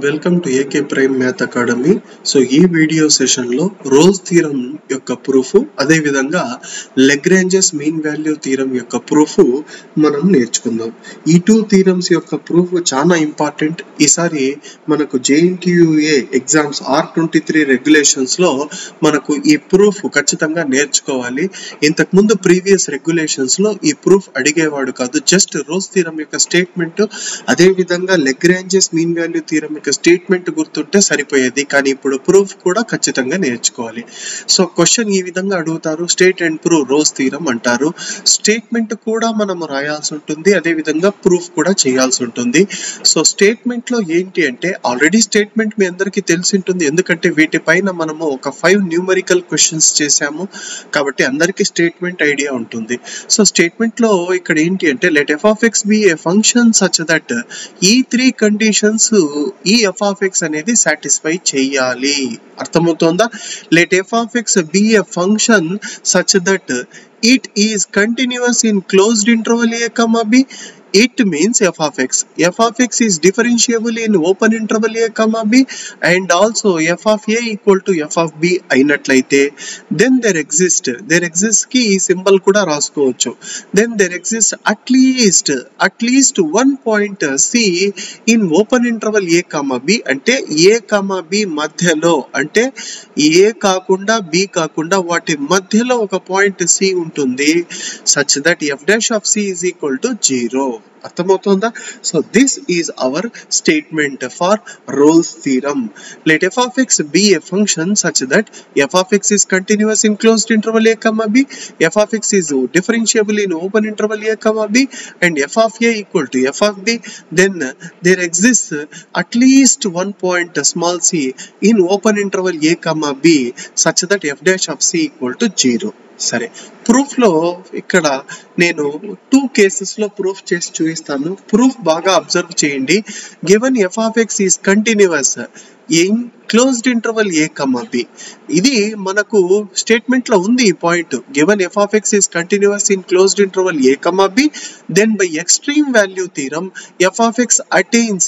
Welcome to AK prime math academy. So ఈ video సెషన్లో roles theorem యొక్క proof, అదేవిధంగా లెగ్రాంజెస్ మీన్ వాల్యూ థీరం యొక్క ప్రూఫ్ మనం నేర్చుకుందాం. ఈ టూ థీరమ్స్ యొక్క ప్రూఫ్ చాలా ఇంపార్టెంట్. ఈసారి మనకు JNTUA ఎగ్జామ్స్ R23 రెగ్యులేషన్స్లో మనకు ఈ ప్రూఫ్ ఖచ్చితంగా నేర్చుకోవాలి. ఇంతకుముందు ప్రీవియస్ రెగ్యులేషన్స్లో ఈ ప్రూఫ్ అడిగేవాడు కాదు. జస్ట్ రోల్స్ థీరం యొక్క స్టేట్మెంట్, అదేవిధంగా లెగ్రాంజెస్ మీన్ వాల్యూ థీరం యొక్క స్టేట్మెంట్ గుర్తుంటే సరిపోయేది. కానీ ఇప్పుడు ప్రూఫ్ కూడా ఖచ్చితంగా నేర్చుకోవాలి. సో క్వశ్చన్ ఈ విధంగా అడుగుతారు, state and prove roles theorem అంటారు. స్టేట్మెంట్ కూడా మనము రాయాల్సి ఉంటుంది, అదేవిధంగా ప్రూఫ్ కూడా చేయాల్సి ఉంటుంది. సో స్టేట్మెంట్ లో ఏంటి అంటే, ఆల్రెడీ స్టేట్మెంట్ మీ అందరికీ తెలిసి ఉంటుంది, ఎందుకంటే వీటిపైన మనము ఒక 5 న్యూమరికల్ క్వశ్చన్స్ చేశాము కాబట్టి అందరికీ స్టేట్మెంట్ ఐడియా ఉంటుంది. సో స్టేట్మెంట్ లో ఇక్కడ ఏంటి అంటే, let f of x be a function such that ఈ 3 కండిషన్స్ ఈ f of x అనేది సాటిస్ఫై చేయాలి. అర్థమవుతోందా? Let f of x be a function such that it is continuous in closed interval a comma b. It means f of x. F of x is differentiable in open interval a comma b, and also f of a equal to f of b అయినట్లయితే then there exists కి ఈ symbol కూడా రాసుకోవచ్చు. Then there exists at least one point c in open interval a comma b, అంటే a comma b మధ్యలో, అంటే a కాకుండా b కాకుండా వాటి మధ్యలో ఒక పాయింట్ c ఉంటుంది, such that f dash of c is equal to 0. అర్థమవుతుందా? So this is hour statement for roles theorem. Let f of x be a function such that f of x is continuous in closed interval a comma b, f of x is differentiable in open interval a comma b, and f of a equal to f of b. Then there exists at least one point small c in open interval a comma b such that f dash of c equal to 0. సరే, proof లో ఇక్కడ నేను 2 cases లో proof చేసి చూపిస్తాను. Proof బాగా observe చేయండి. Given f of x is continuous in closed interval a comma b. ఇది మనకు స్టేట్మెంట్ లో ఉంది ఈ point. Given f of x is continuous in closed interval a comma b, then by extreme value theorem f of x attains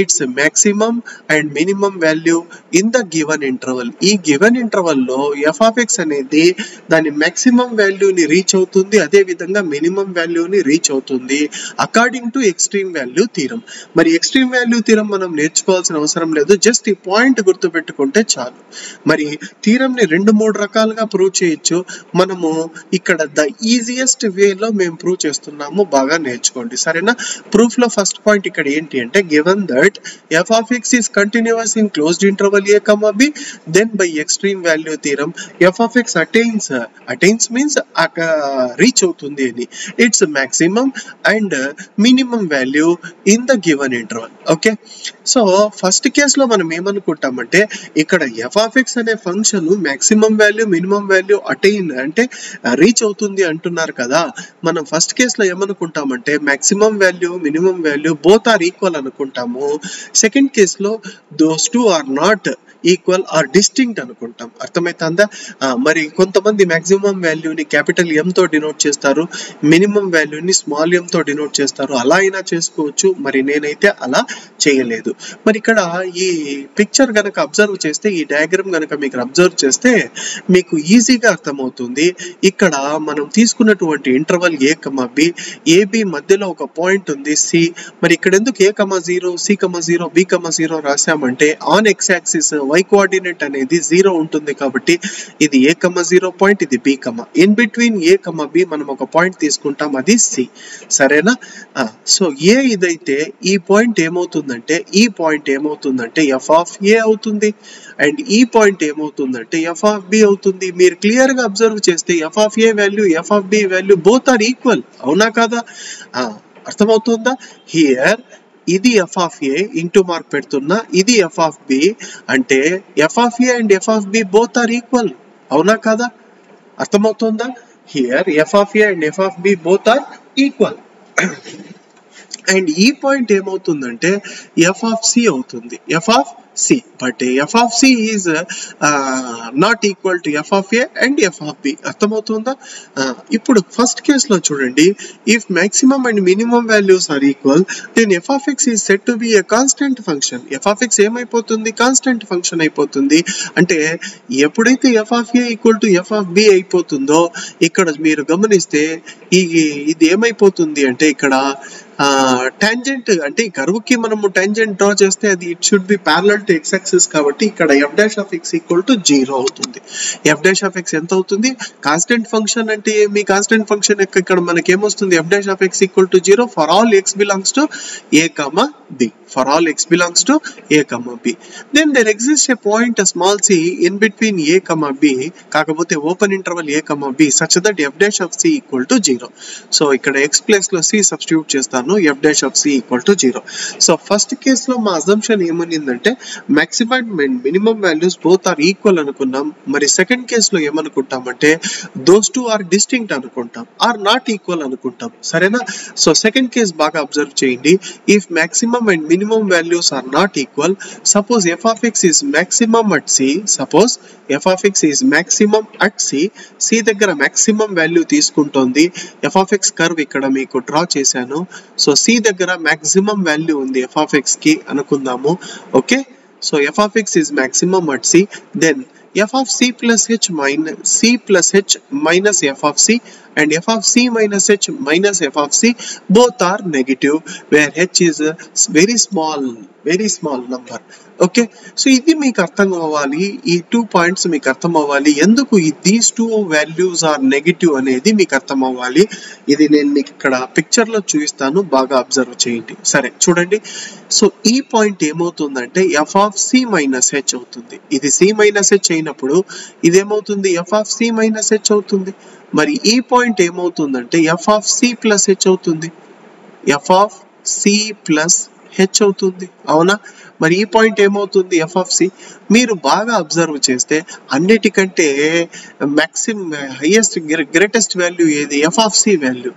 its maximum and minimum value in the given interval. ఈ given interval లో f of x అనేది దాని maximum వాల్యూని reach అవుతుంది, అదే విధంగా minimum వాల్యూని reach అవుతుంది according to extreme value theorem. మరి ఎక్స్ట్రీమ్ వాల్యూ థీరం మనం నేర్చుకోవాల్సిన అవసరం లేదు, జస్ట్ ఈ పాయింట్ గుర్తు పెట్టుకుంటే చాలు. మరి థీరం ని 2-3 రకాలుగా ప్రూవ్ చేయొచ్చు. మనము ఇక్కడ ద ఈజియెస్ట్ వేలో మేము ప్రూవ్ చేస్తున్నాము, బాగా నేర్చుకోండి, సరేనా? ప్రూఫ్ లో ఫస్ట్ పాయింట్ ఇక్కడ ఏంటి అంటే, given that f of x is continuous in closed interval a comma b, then by extreme value theorem f of x attains means reach అవుతుంది అని its maximum and minimum value in the given interval. Okay, so first కేసులో మనం ఏమనుకుంటామంటే, ఇక్కడ f of x అనే function maximum value minimum value attain అంటే reach అవుతుంది అంటున్నారు కదా. మనం ఫస్ట్ కేసులో ఏమనుకుంటామంటే, maximum value minimum value both are equal అనుకుంటాము. సెకండ్ కేసులో those two are not equal or distinct అనుకుంటాం. అర్థమవుతుందా? మరి కొంతమంది మాక్సిమం వాల్యూని క్యాపిటల్ M తో డినోట్ చేస్తారు, మినిమం వాల్యూని స్మాల్ m తో డినోట్ చేస్తారు. అలా అయినా చేసుకోవచ్చు, మరి నేనైతే అలా చేయలేదు. మరి ఇక్కడ ఈ పిక్చర్ గనక అబ్జర్వ్ చేస్తే, ఈ డయాగ్రామ్ గనక మీకు అబ్జర్వ్ చేస్తే మీకు ఈజీగా అర్థమవుతుంది. ఇక్కడ మనం తీసుకున్నటువంటి ఇంటర్వల్ a, b, AB మధ్యలో ఒక పాయింట్ ఉంది c. మరి ఇక్కడ ఎందుకు a,0, c,0, b,0 రాసామంటే, on x axis y coordinate అనేది 0 ఉంటుంది కాబట్టి ఇది a,0 పాయింట్, ఇది b, in between a, b మనం ఒక పాయింట్ తీసుకుంటాం, అది c. సరేనా? సో ఏ ఇదైతే ఈ పాయింట్ ఏమవుతుందంటే, ఈ పాయింట్ ఏమవుతుందంటే f of a అవుతుంది, అండ్ ఈ పాయింట్ ఏమవుతుందంటే f of b అవుతుంది. మీరు క్లియర్ గా అబ్జర్వ్ చేస్తే f of a value, f of b value both are equal, అవునా కాదా? అర్థమవుతుందా? హియర్ ఇది f of a into mark పెడుతున్నా, ఇది f of b, అంటే f of a and f of b both are equal, అవునా కాదా? అర్థమవుతుందా? Here f of a and f of b both are equal. And ఈ point ఏమవుతుందంటే f of c అవుతుంది, f of c. But f of c is not equal to f of a and f of b. అర్థమవుతుందా? ఇప్పుడు first కేసులో చూడండి, if maximum and minimum values are equal then f of x is set to be a constant function. F of x ఏమైపోతుంది? Constant function అయిపోతుంది. అంటే ఎప్పుడైతే f of a equal to f of b అయిపోతుందో ఇక్కడ మీరు గమనిస్తే ఇది ఏమైపోతుంది అంటే ఇక్కడ టాంజెంట్ అంటే ఈ కర్వ్ కి మనము టాంజెంట్ డ్రా చేస్తే అది it should be parallel to X axis కాబట్టి ఇక్కడ F dash of x equal to 0 అవుతుంది. ఎఫ్ డాష్ ఆఫ్ ఎక్స్ ఎంత అవుతుంది? కాన్స్టెంట్ ఫంక్షన్ అంటే మీ కాన్స్టెంట్ ఫంక్షన్ ఇక్కడ మనకి ఏమొస్తుంది? F dash of x equal to 0 for all x belongs to a comma b. For all x belongs to a comma b, then there exists a point a small c in between a comma b కాకపోతే open interval a comma b such that f dash of c equal to 0. So ఇక్కడ x place లో c substitute చేస్తాను, f dash of c equal to 0. So first case లో మా assumption ఏమనిందంటే maximum and minimum values both are equal అనుకున్నాం. మరి second case లో ఏమనుకుంటామంటే దోస్ టూ ఆర్ డిస్టింక్ట్ అనుకుంటాం, ఆర్ నాట్ ఈక్వల్ అనుకుంటాం. సరేనా? సో సెకండ్ కేస్ బాగా అబ్జర్వ్ చేయండి. If maximum and minimum values are not equal, suppose f of x is maximum at c, suppose f of x is maximum at c, c దగ్గర maximum value తీసుకుంటోంది. f of x curve ఇక్కడ మీకు draw చేశాను. So c దగ్గర maximum value ఉంది f of x కి అనుకుందాము. Okay, so f of x is maximum at c, then f of c plus h minus f of c and f of c minus h minus f of c both are negative where h is a very small number. Okay, so ఇది మీకు అర్థం అవ్వాలి, ఈ 2 points మీకు అర్థం అవ్వాలి. ఎందుకు these 2 values or negative అనేది మీకు అర్థం అవ్వాలి. ఇది నేను మీకు ఇక్కడ పిక్చర్ లో చూపిస్తాను, బాగా అబ్జర్వ్ చేయండి. సరే చూడండి, సో ఈ పాయింట్ ఏమవుతుందంటే f of c minus h అవుతుంది. ఇది సి మైనస్ హెచ్ అయినప్పుడు ఇదేమవుతుంది? F of c minus h అవుతుంది. మరి ఈ పాయింట్ ఏమవుతుందంటే f of c plus h అవుతుంది, f of c plus h అవుతుంది. అవునా? మరి ఈ పాయింట్ ఏమవుతుంది? F of c. మీరు బాగా అబ్జర్వ్ చేస్తే అన్నిటికంటే హైయెస్ట్ గ్రేటెస్ట్ వాల్యూ ఏది? F of c value.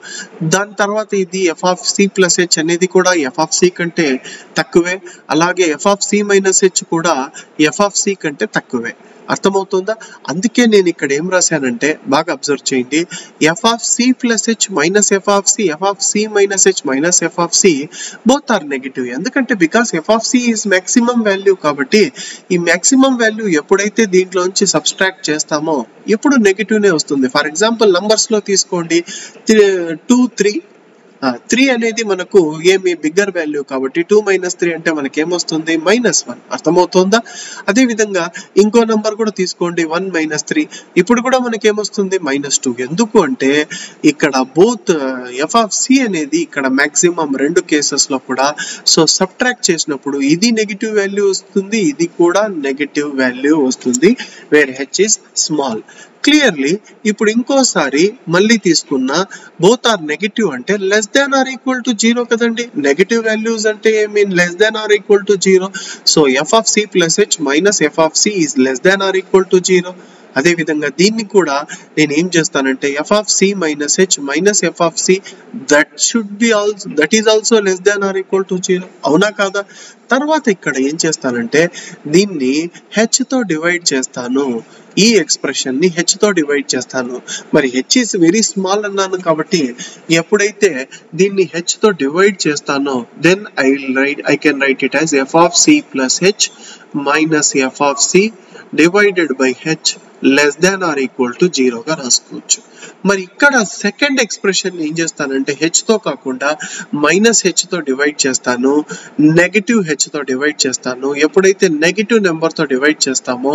దాని తర్వాత ఇది f of c plus h అనేది కూడా ఎఫ్ ఆఫ్ సి కంటే తక్కువే. అలాగే f of c minus h కూడా ఎఫ్ ఆఫ్ సి కంటే తక్కువే. అర్థమవుతుందా? అందుకే నేను ఇక్కడ ఏం రాశానంటే బాగా అబ్జర్వ్ చేయండి, f of c plus h minus f of c minus h minus f of c both are negative. ఎందుకంటే because f of c is maximum value కాబట్టి ఈ మాక్సిమం వాల్యూ ఎప్పుడైతే దీంట్లోంచి సబ్స్ట్రాక్ట్ చేస్తామో ఎప్పుడు నెగిటివ్నే వస్తుంది. ఫర్ ఎగ్జాంపుల్ నంబర్స్ లో తీసుకోండి, 2, 3. 3 అనేది మనకు ఏమి బిగ్గర్ వాల్యూ కాబట్టి 2 - 3 అంటే మనకి ఏమొస్తుంది? -1. అర్థమవుతుందా? అదే విధంగా ఇంకో నంబర్ కూడా తీసుకోండి, 1 - 3. ఇప్పుడు కూడా మనకి ఏమొస్తుంది? -2. ఎందుకు అంటే ఇక్కడ బోత్ ఎఫ్ ఆఫ్ సి అనేది ఇక్కడ మాక్సిమం రెండు కేసెస్ లో కూడా. సో సబ్ట్రాక్ట్ చేసినప్పుడు ఇది నెగిటివ్ వాల్యూ వస్తుంది, ఇది కూడా నెగిటివ్ వాల్యూ వస్తుంది, where h is small. Clearly ఇప్పుడు ఇంకోసారి మళ్ళీ తీసుకున్న బోత్ ఆర్ నెగిటివ్ అంటే less than or equal to 0 కదండి. నెగిటివ్ వాల్యూస్ అంటే mean less than or equal to 0. So f of c plus h minus f of c is less than or equal to 0. అదే విధంగా దీన్ని కూడా నేను ఏం చేస్తానంటే f of c minus h minus f of see that is also less than or equal to 0. అవునా కాదా? తర్వాత ఇక్కడ ఏం చేస్తానంటే దీన్ని హెచ్ తో డివైడ్ చేస్తాను, ఈ ఎక్స్ప్రెషన్ ని హెచ్ తో డివైడ్ చేస్తాను. మరి హెచ్ ఇస్ వెరీ స్మాల్ అన్నాను కాబట్టి ఎప్పుడైతే దీన్ని హెచ్ తో డివైడ్ చేస్తానో then I can write it as f of c plus h minus f of c divided by h less than or equal to 0 గా రాసుకోవచ్చు. మరి ఇక్కడ సెకండ్ ఎక్స్ప్రెషన్ ఏం చేస్తానంటే హెచ్ తో కాకుండా మైనస్ హెచ్ తో డివైడ్ చేస్తాను, నెగిటివ్ హెచ్ తో డివైడ్ చేస్తాను. ఎప్పుడైతే నెగిటివ్ నెంబర్ తో డివైడ్ చేస్తామో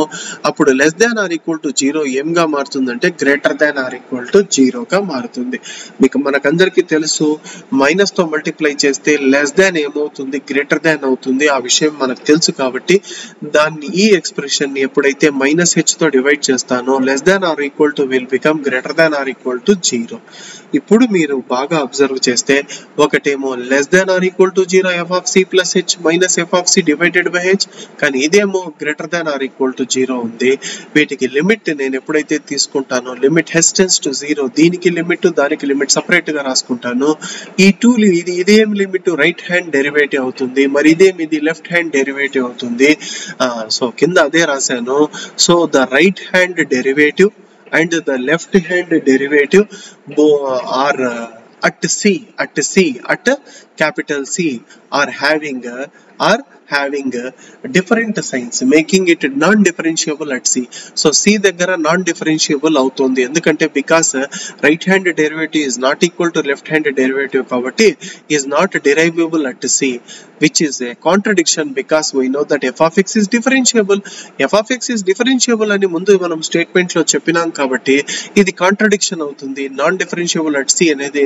అప్పుడు less than or equal to 0 ఏంగా మారుతుందంటే greater than or equal to 0 గా మారుతుంది. మీకు మనకందరికీ తెలుసు, మైనస్ తో మల్టిప్లై చేస్తే లెస్ దాన్ ఏమవుతుంది? గ్రేటర్ దాన్ అవుతుంది. ఆ విషయం మనకు తెలుసు కాబట్టి దాన్ని ఈ ఎక్స్ప్రెషన్ ని ఎప్పుడైతే మైనస్ హెచ్ తో డివైడ్ చేస్తామో చేస్తాను less than or equal to will become greater than or equal to 0. ఇప్పుడు మీరు బాగా అబ్జర్వ్ చేస్తే ఒకటేమో less than or equal to 0 f of c plus h minus f of c divided by h, కానీ ఇదేమో greater than or equal to 0 ఉంది. వీటికి limit నేను ఎప్పుడైతే తీసుకుంటానో లిమిట్ హెచ్ టెన్స్ టు 0, దీనికి లిమిట్ దానికి లిమిట్ సపరేట్ గా రాసుకుంటాను. ఈ టూ ఇదేం లిమిట్ రైట్ హ్యాండ్ డెరివేటివ్ అవుతుంది, మరి ఇది లెఫ్ట్ హ్యాండ్ డెరివేటివ్ అవుతుంది. సో కింద అదే రాశాను. So the right hand derivative and the left hand derivative are at capital C are having different signs, making it non-differentiable at C. So C దగ్గర non-differentiable అవుతుంది ఎందుకంటే because right hand derivative is not equal to left hand derivative కాబట్టి is not derivable at C, which is a contradiction because we know that f of x is differentiable. f of x is differentiable అని ముందు మనం statement లో చెప్పినాం కాబట్టి ఇది contradiction అవుతుంది. Non differentiable at C అనేది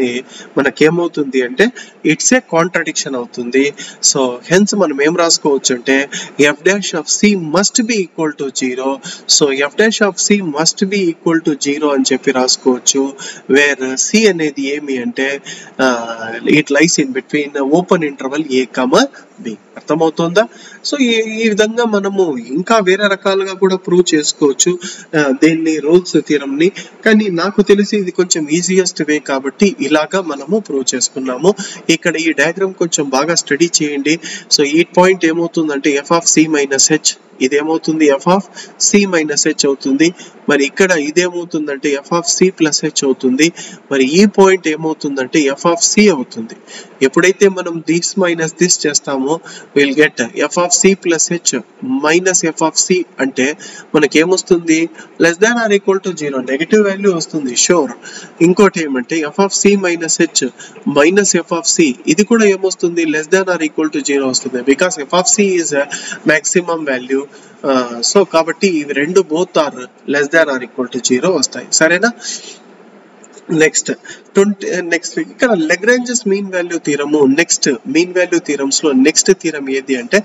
మనకేమవుతుంది అంటే ఇట్స్ ఏ కాంట్రడిక్షన్ అవుతుంది. సో హెన్స్ మనం ఏం రాసుకోవచ్చు అంటే f dash of c must be equal to 0. So f dash of c must be equal to 0 అని చెప్పి రాసుకోవచ్చు. వేర్ c అనేది ఏమి అంటే it lies in between open interval a, b. అర్థమవుతుందా? సో ఈ విధంగా మనము ఇంకా వేరే రకాలుగా కూడా ప్రూవ్ చేసుకోవచ్చు దీన్ని రోల్స్ థియరమ్ ని, కానీ నాకు తెలిసి ఇది కొంచెం ఈజియెస్ట్ వే కాబట్టి ఇలాగా మనము ప్రూవ్ చేసుకున్నాము. ఇక్కడ ఈ డయాగ్రామ్ కొంచెం బాగా స్టడీ చేయండి. సో ఈ పాయింట్ ఏమవుతుందంటే f of c minus h, ఇదేమవుతుంది f of c minus h అవుతుంది. మరి ఇక్కడ ఇదేమవుతుందంటే f of c plus h అవుతుంది. మరి ఈ పాయింట్ ఏమవుతుందంటే ఎఫ్ ఆఫ్ సి అవుతుంది. ఎప్పుడైతే మనం దిస్ మైనస్ దిస్ చేస్తామో will get f of c plus h minus f of c అంటే మనకేమొస్తుంది less than or equal to 0, negative value వస్తుంది షూర్. ఇంకోటి ఏమంటే f of c minus h minus f of c, ఇది కూడా ఏమొస్తుంది less than or equal to 0 వస్తుంది because f of c is maximum value. So కాబట్టి ఇవి రెండు both are less than or equal to 0 వస్తాయి. సరేనా? నెక్స్ట్ ఇక్కడ Lagrange's mean value థీరము. Next mean value theorems లో నెక్స్ట్ థీరం ఏది అంటే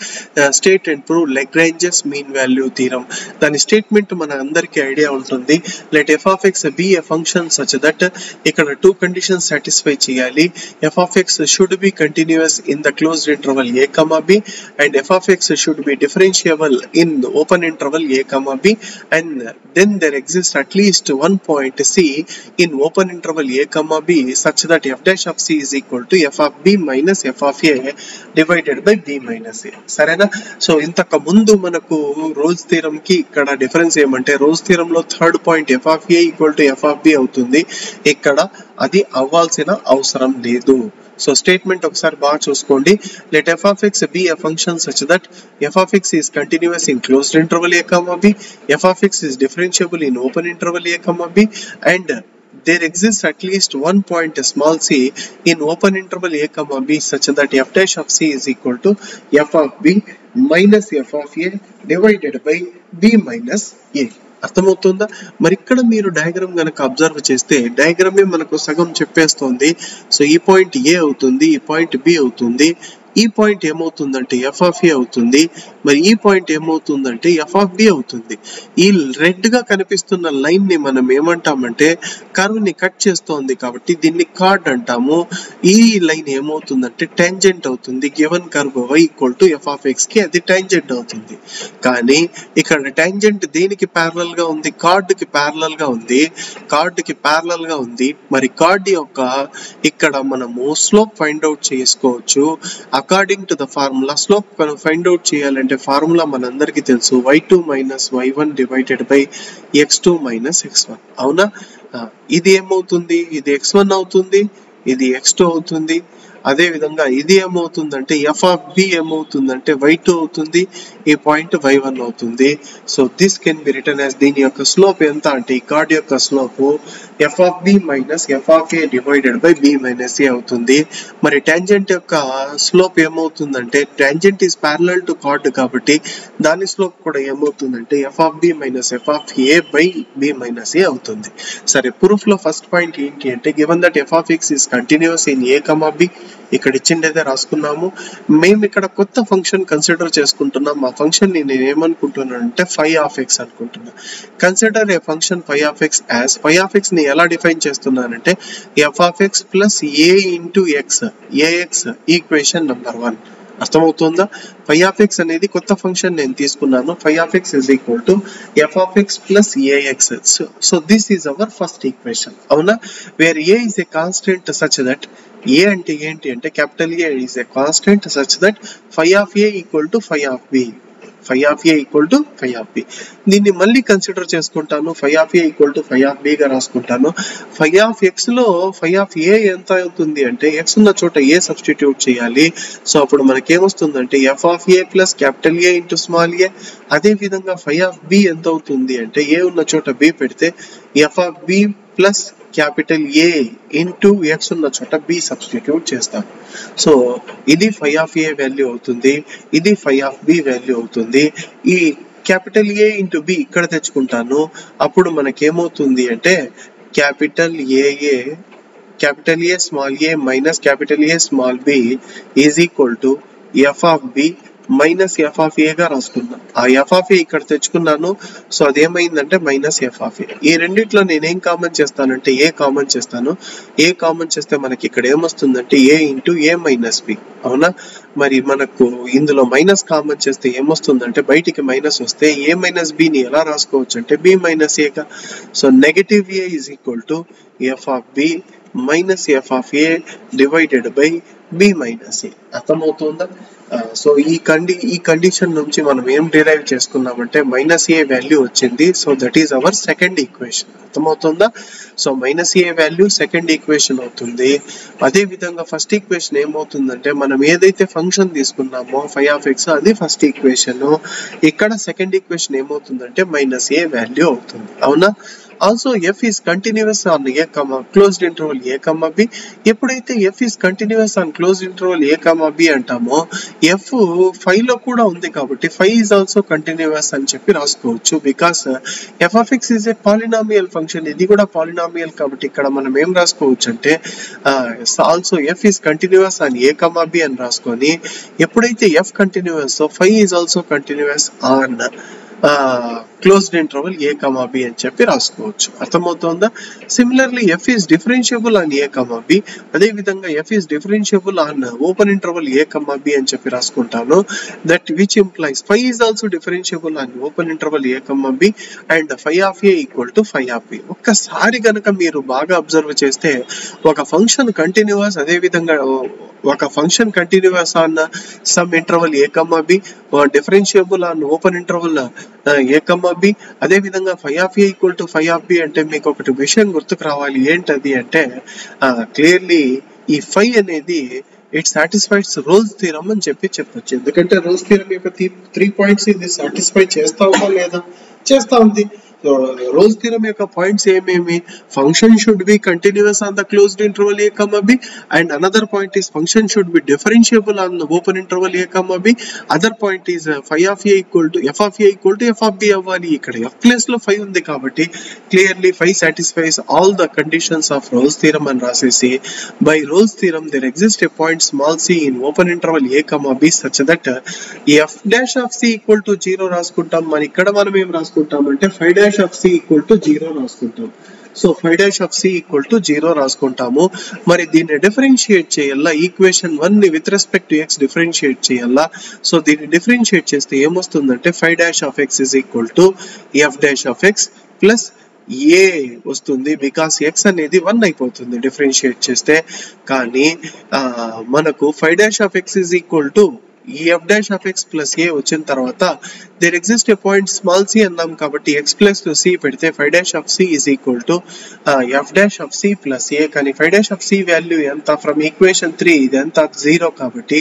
state and prove Lagrange's mean value theorem. దాని స్టేట్మెంట్ మన అందరికీ ఐడియా ఉంటుంది. Let F of X B a function such that, ఇక్కడ టూ కండిషన్స్ సాటిస్ఫై చేయాలి. F of X should be continuous in the closed interval a, b and f of x should be differentiable in the open interval a, b and then there exists at least one point C in open interval a, b such that f dash of c is equal to f of b minus f of a divided by b minus a. సరేనా? So ఇంతకు ముందు మనకు roles theorem కి ఇక్కడ difference ఏమంటే roles theorem లో third point f of a equal to f of b అవుతుంది. ఇక్కడ అది అవ్వాల్సిన అవసరం లేదు. సో స్టేట్మెంట్ ఒకసారి బాగా చూసుకోండి. Let F of X B a function such that f of X is continuous in closed interval a, b, F of X is differentiable in open interval a, b and there exists at least one point small c in open interval a, b such that f dash of c is equal to f of b minus f of a divided by b minus a. అర్థమవుతుందా? మరి ఇక్కడ మీరు diagram గనక observe చేస్తే డయాగ్రామే మనకు సగం చెప్పేస్తుంది. So ఈ పాయింట్ ఏ అవుతుంది, ఈ పాయింట్ బి అవుతుంది, ఈ పాయింట్ ఏమవుతుందంటే ఎఫ్ ఆఫ్ ఏ అవుతుంది, మరి ఈ పాయింట్ ఏమవుతుందంటే ఎఫ్ ఆఫ్ బి అవుతుంది. ఈ రెడ్ గా కనిపిస్తున్న లైన్ ని మనం ఏమంటామంటే కర్వ్ ని కట్ చేస్తోంది కాబట్టి దీన్ని కార్డ్ అంటాము. ఈ లైన్ ఏమవుతుందంటే టాంజెంట్ అవుతుంది. Given curve y equal to f of X కి అది టాంజెంట్ అవుతుంది. కానీ ఇక్కడ టాంజెంట్ దేనికి ప్యారలల్ గా ఉంది? కార్డ్ కి ప్యారలల్ గా ఉంది. కార్డ్ కి ప్యారలల్ గా ఉంది. మరి కార్డ్ యొక్క ఇక్కడ మనము స్లోప్ ఫైండ్ అవుట్ చేసుకోవచ్చు. According to the formula slope find out చేయాలంటే ఫార్ములా మనందరికీ తెలుసు, y2 minus y1 divided by x2 minus x1. అవునా? ఇది ఏమవుతుంది? ఇది x1 అవుతుంది, ఇది x2 అవుతుంది. అదే విధంగా ఇది ఏమవుతుందంటే ఎఫ్ ఆఫ్ బి ఏమవుతుందంటే y2 అవుతుంది, ఈ పాయింట్ y1 అవుతుంది. So this can be written as, దీని యొక్క స్లోప్ ఎంత అంటే ఈ కార్డ్ యొక్క slope f of b minus f of a divided by b minus a అవుతుంది. మరి టాంజెంట్ యొక్క స్లోప్ ఏమవుతుందంటే tangent is parallel to chord కాబట్టి దాని స్లోప్ కూడా ఏమవుతుందంటే f of b minus f of a by b minus a అవుతుంది. సరే, ప్రూఫ్ లో ఫస్ట్ పాయింట్ ఏంటి అంటే given that f of X is continuous in a, b ఇక్కడ ఇచ్చిండేదే రాసుకున్నాము. మేము ఇక్కడ కొత్త ఫంక్షన్ కన్సిడర్ చేసుకుంటున్నాం. ఆ ఫంక్షన్ ని నేను ఏమనుకుంటున్నాను అంటే ఫై ఆఫ్ ఎక్స్ అనుకుంటున్నా. Consider a function phi of x as, phi of x ని ఎలా డిఫైన్ చేస్తున్నానంటే f of x plus a into x, a x equation number 1. అర్థమవుతుందా? ఫై ఆఫ్ ఎక్స్ అనేది కొత్త ఫంక్షన్ నేను తీసుకున్నాను. Phi of x is equal to f of x plus a x. So this is our first equation. అవునా? Where A is a constant such that, A అంటే ఏంటి అంటే capital A is a constant such that phi of a equal to phi of b, phi of a equal to phi of b. దీన్ని మళ్ళీ consider చేసుకుంటాను. Phi of a equal to phi of b గా రాసుకుంటాను. ఫై of X లో ఫై of ఏ ఎంత అవుతుంది అంటే X ఉన్న చోట ఏ సబ్స్టిట్యూట్ చేయాలి. సో అప్పుడు మనకి ఏమొస్తుందంటే f of a plus capital A into small a. అదే విధంగా ఫై ఆఫ్ బి ఎంత అవుతుంది అంటే ఏ ఉన్న చోట బి పెడితే f of b plus capital A into x ఉన్న చోట బి సబ్స్టిట్యూట్ చేస్తాం. సో ఇది ఫై ఆఫ్ ఏ వాల్యూ అవుతుంది, ఇది ఫై ఆఫ్ బి వాల్యూ అవుతుంది. ఈ క్యాపిటల్ ఏ ఇంటూ బి ఇక్కడ తెచ్చుకుంటాను. అప్పుడు మనకేమవుతుంది అంటే capital A small a minus capital A small b is equal to f of b minus f of a గా రాసుకున్నా. ఆ ఎఫ్ ఆఫ్ ఏ ఇక్కడ తెచ్చుకున్నాను. సో అదేమైందంటే మైనస్ ఎఫ్ ఆఫ్ ఏ. ఈ రెండిట్లో నేనేం కామన్ చేస్తానంటే ఏ కామన్ చేస్తాను. ఏ కామన్ చేస్తే మనకి ఇక్కడ ఏమొస్తుందంటే ఏ ఇంటూ ఏ మైనస్ బి. అవునా? మరి మనకు ఇందులో మైనస్ కామన్ చేస్తే ఏమొస్తుందంటే బయటికి మైనస్ వస్తే ఏ మైనస్ బిని ఎలా రాసుకోవచ్చు అంటే బి మైనస్ ఏగా. So negative A is equal to f of b minus f of a divided by b minus a. అర్థమవుతుందా? సో ఈ కండిషన్ నుంచి మనం ఏం డిరైవ్ చేసుకున్నామంటే మైనస్ ఏ వాల్యూ వచ్చింది. So that is our second equation. అర్థమవుతుందా? So minus A value second equation అవుతుంది. అదే విధంగా ఫస్ట్ ఈక్వేషన్ ఏమవుతుందంటే మనం ఏదైతే ఫంక్షన్ తీసుకున్నామో ఫై ఆఫ్ ఎక్స్ అది ఫస్ట్ ఈక్వేషన్. ఇక్కడ సెకండ్ ఈక్వేషన్ ఏమవుతుందంటే మైనస్ ఏ వాల్యూ అవుతుంది. అవునా? Also f is continuous on a comma closed interval a comma b. ఎప్పుడైతే f is continuous on closed interval a comma b అంటామో f phi లో కూడా ఉంది కాబట్టి ఫై ఈజ్ ఆల్సో కంటిన్యూస్ అని చెప్పి రాసుకోవచ్చు. Because f of x is a polynomial function. ఇది కూడా పాలినామియల్ కాబట్టి ఇక్కడ మనం ఏం రాసుకోవచ్చు అంటే also f is continuous on a comma b అని రాసుకొని ఎప్పుడైతే f continuous phi is also continuous on closed interval a comma b అని చెప్పి రాసుకోవచ్చు. అర్థమవుతుందా? Similarly f is differentiable on a comma b. అదే విధంగా f is differentiable on open interval a comma b అని చెప్పి రాసుకుంటాను. That which implies phi is also differentiable on open interval a comma b and phi of a equal to phi of b. ఒక్కసారి కనుక మీరు బాగా observe చేస్తే ఒక function continuous, అదే విధంగా ఒక function continuous on some interval a comma b, differentiable on open interval a comma b. అదే విధంగా phi of a equal to phi of b అంటే మీకు ఒకటి విషయం గుర్తుకు రావాలి. ఏంటది అంటే క్లియర్లీ ఈ ఫై అనేది ఇట్ సాటిస్ఫైడ్స్ రోల్స్ థీరం అని చెప్పొచ్చు. ఎందుకంటే రోల్స్ థీరం యొక్క 3 పాయింట్స్ ఇది సాటిస్ఫై చేస్తా ఉందా లేదా? చేస్తా ఉంది. రోల్స్ థీరం యొక్క పాయింట్స్ ఏమేమి? Function should be continuous on the closed interval a comma b and another point is function should be differentiable on open interval a comma b. Other point is phi of a equal to f of a equal to f of b అవ్వాలి. ఇక్కడ f place లో phi ఉంది కాబట్టి clearly phi satisfies all the conditions of Rolle's theorem అని రాసేసి by roles theorem there exist a point small c in open interval a comma b such that f dash of c equal to 0 రాసుకుంటాం. మరి ఇక్కడ మనం ఏం రాసుకుంటాం అంటే phi dash of c equal to 0 రాసుకుంటాం. So phi dash of c equal to 0 రాసుకుంటాము. మరి దీన్ని డిఫరెన్షియేట్ చేయాలా, ఈక్వేషన్ 1 ని with respect to x differentiate చేయాలా. సో దీన్ని డిఫరెన్షియేట్ చేస్తే ఏమొస్తుందంటే phi dash of x is equal to f dash of x plus a వస్తుంది. బికాస్ ఎక్స్ అనేది 1 అయిపోతుంది డిఫరెన్షియేట్ చేస్తే. కానీ మనకు phi dash of x is equal to ఈ f dash of x plus a వచ్చిన తర్వాత there exist a point small c అన్నాం కాబట్టి ఎక్స్ ప్లస్ టు సి పెడితే phi dash of c is equal to f dash of c plus a. కానీ phi dash of c value ఎంత? From equation 3 ఇది ఎంత? 0 కాబట్టి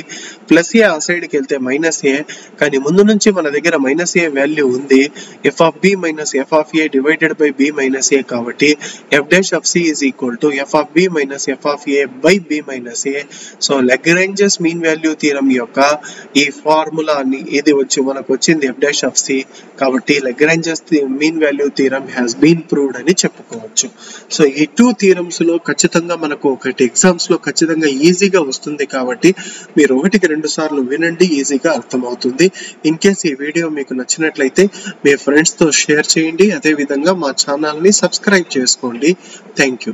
ప్లస్ ఏ ఆ సైడ్కి వెళ్తే మైనస్ ఏ. కానీ ముందు నుంచి మన దగ్గర మైనస్ ఏ వాల్యూ ఉంది. F of b minus f of a divided by b minus a కాబట్టి f dash of c is equal to f of b minus f of a by b minus a. So Lagrange's mean value theorem యొక్క ఈ ఫార్ములాని ఇది వచ్చి మనకు వచ్చింది f'(c). కాబట్టి Lagrange's mean value theorem has been proved అని చెప్పుకోవచ్చు. సో ఈ 2 థీరమ్స్ లో ఖచ్చితంగా మనకు ఒకటి ఎగ్జామ్స్ లో ఖచ్చితంగా ఈజీగా వస్తుంది కాబట్టి మీరు 1-2 సార్లు వినండి, ఈజీగా అర్థమవుతుంది. ఇన్ కేస్ ఈ వీడియో మీకు నచ్చినట్లయితే మీ ఫ్రెండ్స్ తో షేర్ చేయండి. అదే విధంగా మా ఛానల్ ని సబ్స్క్రైబ్ చేసుకోండి. Thank you.